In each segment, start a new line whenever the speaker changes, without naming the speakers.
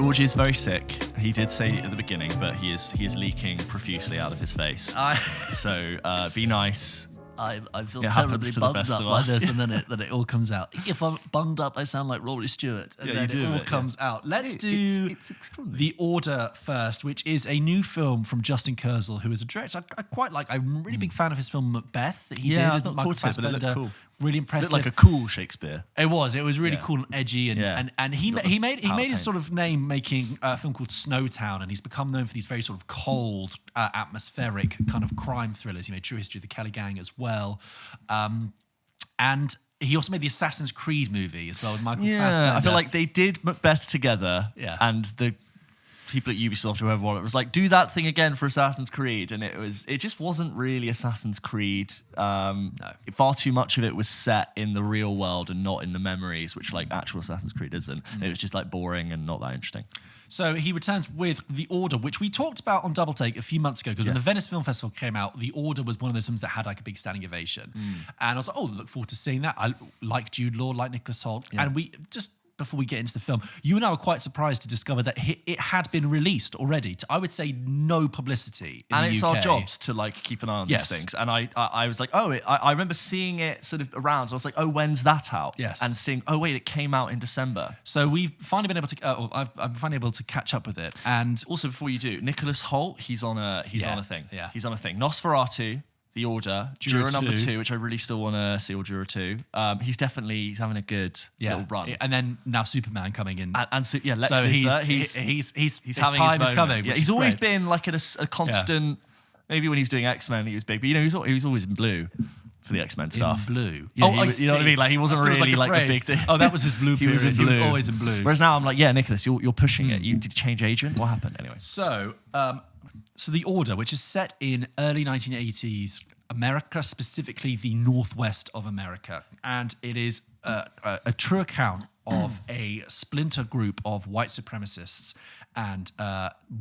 George is very sick. He did say at the beginning, but he is leaking profusely out of his face. So be nice.
I feel terribly bummed up by this, and then it all comes out. If I'm bummed up, I sound like Rory Stewart, and then it all comes out. Let's do The Order first, which is a new film from Justin Kurzel, who is a director I quite like. I'm a really big fan of his film Macbeth that he did.
I've not caught it, but it looked cool.
Really impressive.
It looked like a cool Shakespeare.
It was really cool and edgy, and he made his sort of name making a film called Snowtown, and he's become known for these very sort of cold, atmospheric kind of crime thrillers. He made True History of the Kelly Gang as well, and he also made the Assassin's Creed movie as well with Michael Fassbender.
I feel like they did Macbeth together,
Yeah.
and the people at Ubisoft or whoever it was like, do that thing again for Assassin's Creed, and it just wasn't really Assassin's Creed. No. Far too much of it was set in the real world and not in the memories, which like actual Assassin's Creed isn't. It was just like boring and not that interesting.
So he returns with The Order, which we talked about on Double Take a few months ago, because when the Venice Film Festival came out, The Order was one of those films that had like a big standing ovation. And I was like, oh, look forward to seeing that. I like Jude Law, like Nicholas Hoult. And we just, before we get into the film, you and I were quite surprised to discover that it had been released already to, I would say, no publicity in the UK.
And it's our jobs to like keep an eye on these things. And I was like, I remember seeing it sort of around. So I was like, oh, when's that out?
Yes.
And seeing, oh wait, it came out in December.
So we've finally been able to, I've finally able to catch up with it. And
also, before you do, Nicholas Hoult, he's on a thing.
Yeah.
He's on a thing. Nosferatu, The Order, Juror number 2, which I really still want to see, or Juror 2. He's having a good little run.
And then now Superman coming in.
Lex
so
Luthor,
he's
his
having
time
his
is
moment.
coming. Yeah, he's always
great.
been like a constant, maybe when he was doing X-Men, he was big, but he was always in blue for the X-Men stuff.
In blue.
Yeah, you know what I mean? Like he wasn't really like the big thing.
Oh, that was his blue
He was in
He was
blue.
always in blue.
Whereas now I'm like, yeah, Nicholas, you're pushing it. Did you change agent? What happened? Anyway.
So The Order, which is set in early 1980s America, specifically the northwest of America. And it is a true account of a splinter group of white supremacists and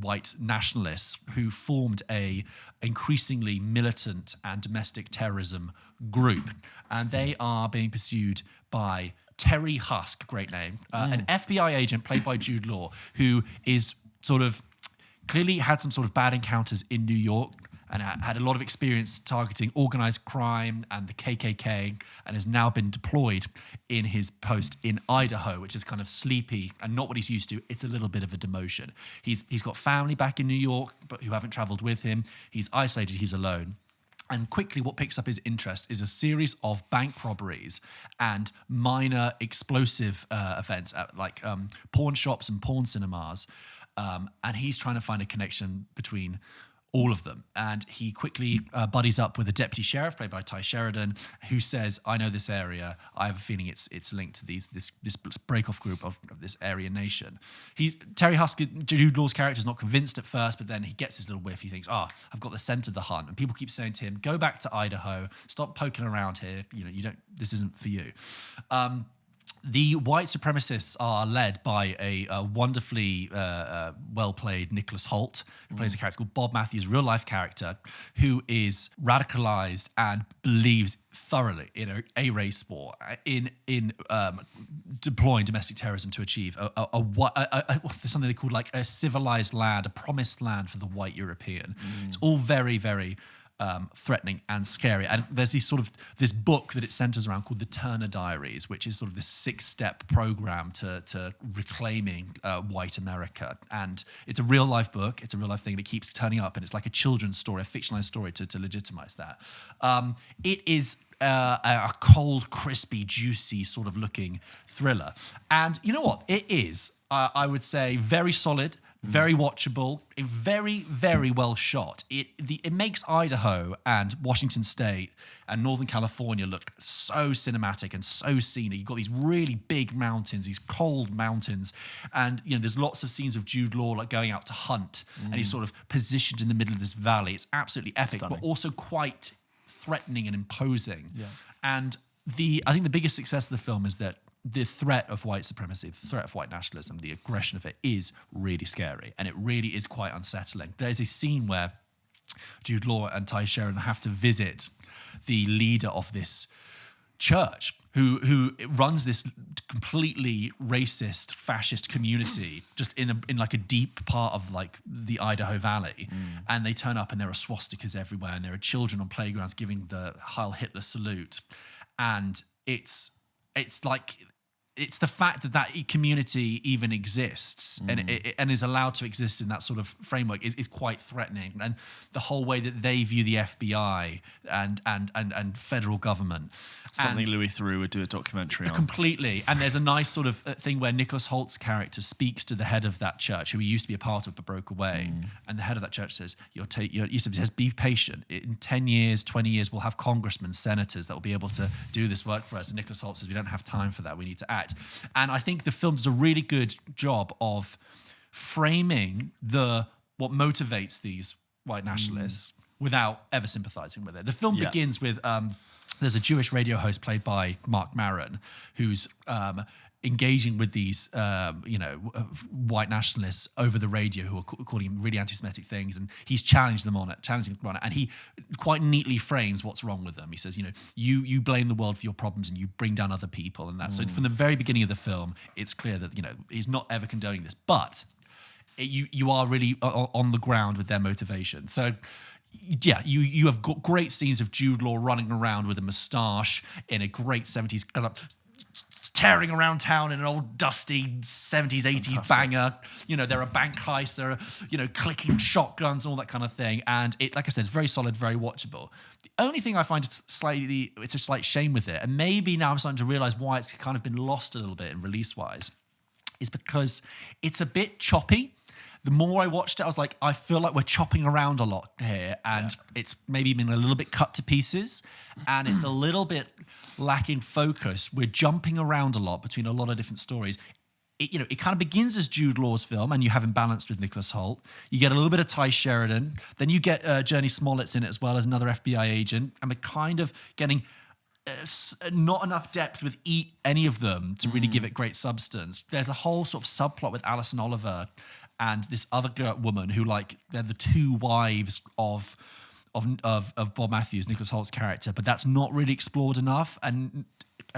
white nationalists who formed a increasingly militant and domestic terrorism group. And they are being pursued by Terry Husk, great name, an FBI agent played by Jude Law, who is sort of clearly had some sort of bad encounters in New York and had a lot of experience targeting organized crime and the KKK, and has now been deployed in his post in Idaho, which is kind of sleepy and not what he's used to. It's a little bit of a demotion. He's got family back in New York, but who haven't traveled with him. He's isolated, he's alone. And quickly, what picks up his interest is a series of bank robberies and minor explosive events at like pawn shops and porn cinemas. And he's trying to find a connection between all of them. And he quickly buddies up with a deputy sheriff played by Ty Sheridan, who says, I know this area. I have a feeling it's linked to this break-off group of this Aryan nation. Terry Husk, Jude Law's character, is not convinced at first, but then he gets his little whiff. He thinks, I've got the scent of the hunt. And people keep saying to him, go back to Idaho, stop poking around here. This isn't for you. The white supremacists are led by a wonderfully well-played Nicholas Hoult, who plays a character called Bob Matthews, real-life character, who is radicalized and believes thoroughly in a race war, in deploying domestic terrorism to achieve something they call like a civilized land, a promised land for the white European. It's all very, very threatening and scary. And there's this book that it centers around called the Turner Diaries, which is sort of this 6-step program to reclaiming white America. And it's a real life book. It's a real life thing that keeps turning up, and it's like a children's story, a fictionalized story to legitimize that. It is a cold, crispy, juicy sort of looking thriller. And you know what? It is, I would say, very solid, very watchable, very, very well shot. It makes Idaho and Washington State and Northern California look so cinematic and so scenic. You've got these really big mountains, these cold mountains, and there's lots of scenes of Jude Law like going out to hunt, and he's sort of positioned in the middle of this valley. It's absolutely epic, but also quite threatening and imposing. Yeah. And I think the biggest success of the film is that the threat of white supremacy, the threat of white nationalism, the aggression of it is really scary, and it really is quite unsettling. There's a scene where Jude Law and Ty Sheridan have to visit the leader of this church who runs this completely racist, fascist community just in like a deep part of like the Idaho Valley, and they turn up and there are swastikas everywhere, and there are children on playgrounds giving the Heil Hitler salute, and it's like. It's the fact that community even exists and is allowed to exist in that sort of framework is quite threatening. And the whole way that they view the FBI and federal government.
Something Louis Theroux would do a documentary on.
Completely. And there's a nice sort of thing where Nicholas Holt's character speaks to the head of that church, who he used to be a part of but broke away. And the head of that church says, he says, be patient. In 10 years, 20 years, we'll have congressmen, senators that will be able to do this work for us. And Nicholas Holt says, we don't have time for that. We need to act. And I think the film does a really good job of framing what motivates these white nationalists without ever sympathizing with it. The film begins with there's a Jewish radio host played by Mark Maron who's engaging with these white nationalists over the radio who are calling him really anti-Semitic things, and he's challenging them on it, and he quite neatly frames what's wrong with them. He says, you blame the world for your problems and you bring down other people, and that. So from the very beginning of the film, it's clear that he's not ever condoning this, but you are really on the ground with their motivation. So. Yeah, you have got great scenes of Jude Law running around with a moustache in a great 70s, tearing around town in an old dusty 70s, 80s banger. There are bank heists, there are, clicking shotguns, all that kind of thing. And it, like I said, it's very solid, very watchable. The only thing I find it's a slight shame with it, and maybe now I'm starting to realize why it's kind of been lost a little bit in release-wise, is because it's a bit choppy. The more I watched it, I was like, I feel like we're chopping around a lot here, and it's maybe been a little bit cut to pieces, and it's a little bit lacking focus. We're jumping around a lot between a lot of different stories. It kind of begins as Jude Law's film, and you have him balanced with Nicholas Holt. You get a little bit of Ty Sheridan. Then you get Journey Smollett's in it as well as another FBI agent, and we're kind of getting not enough depth with any of them to really give it great substance. There's a whole sort of subplot with Alison Oliver and this other woman who, they're the two wives of Bob Matthews, Nicholas Holt's character, but that's not really explored enough. And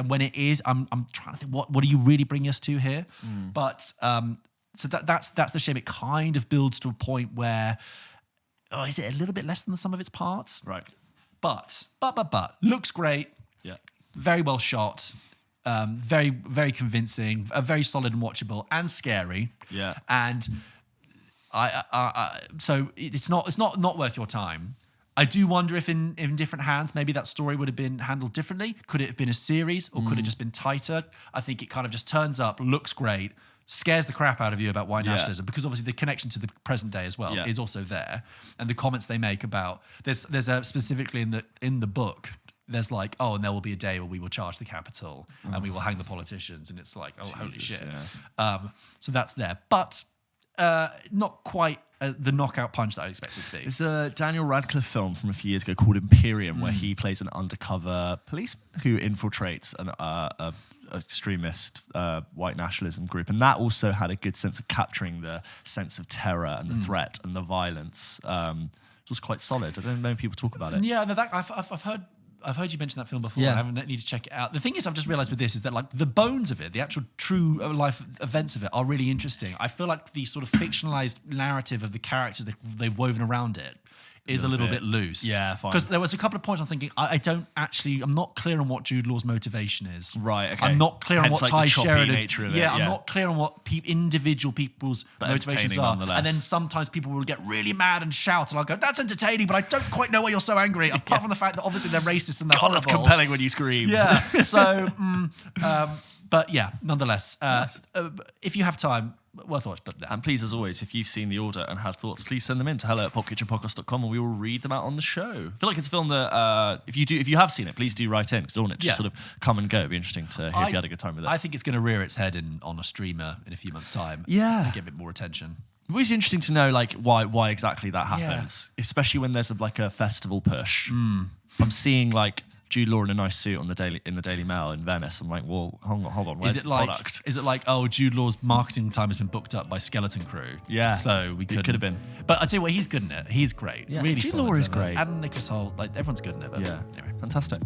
when it is, I'm trying to think, what do you really bring us to here? But so that's the shame. It kind of builds to a point where, is it a little bit less than the sum of its parts?
Right.
But looks great.
Yeah.
Very well shot. Very, very convincing. Very solid and watchable and scary.
Yeah.
And so it's not worth your time. I do wonder if in different hands, maybe that story would have been handled differently. Could it have been a series, or could it just been tighter? I think it kind of just turns up, looks great, scares the crap out of you about white nationalism, because obviously the connection to the present day as well is also there, and the comments they make about there's a specifically in the book. There's and there will be a day where we will charge the Capitol and we will hang the politicians, and it's like, holy shit. Yeah. So that's there, but not quite the knockout punch that I expected it to be.
There's a Daniel Radcliffe film from a few years ago called Imperium, where he plays an undercover policeman who infiltrates an extremist white nationalism group, and that also had a good sense of capturing the sense of terror and the threat and the violence. It was quite solid. I don't know if people talk about it.
Yeah, no, I've heard you mention that film before. Yeah. I haven't need to check it out. The thing is, I've just realised with this is that the bones of it, the actual true life events of it, are really interesting. I feel like the sort of fictionalised narrative of the characters that they've woven around it is a little bit loose.
Yeah, fine.
Because there was a couple of points I'm thinking, I'm not clear on what Jude Law's motivation is.
Right, okay.
I'm not clear on what Ty Sheridan's...
Yeah,
I'm not clear on what individual people's motivations are. And then sometimes people will get really mad and shout, and I'll go, that's entertaining, but I don't quite know why you're so angry, apart from the fact that obviously they're racist and they're horrible.
That's compelling when you scream.
Yeah, so... but yeah, nonetheless, if you have time... worth a watch.
And please, as always, if you've seen The Order and had thoughts, please send them in to hello@popkitchenpodcast.com, and we will read them out on the show. I feel like it's a film that if you have seen it, please do write in, because I don't want it to just sort of come and go. It'd be interesting to hear if you had a good time with it.
I think it's going to rear its head on a streamer in a few months' time.
Yeah,
and get a bit more attention.
It's always interesting to know why exactly that happens, especially when there's a festival push. I'm seeing Jude Law in a nice suit in the Daily Mail in Venice. I'm like, well, hold on. Where's the product?
Is it Jude Law's marketing time has been booked up by Skeleton Crew?
Yeah.
So it could have been. But I tell you what, he's good in it. He's great.
Yeah.
Really
Jude
solid.
Law is great.
And Nicholas Hoult, everyone's good in it. But
yeah.
Anyway.
Fantastic.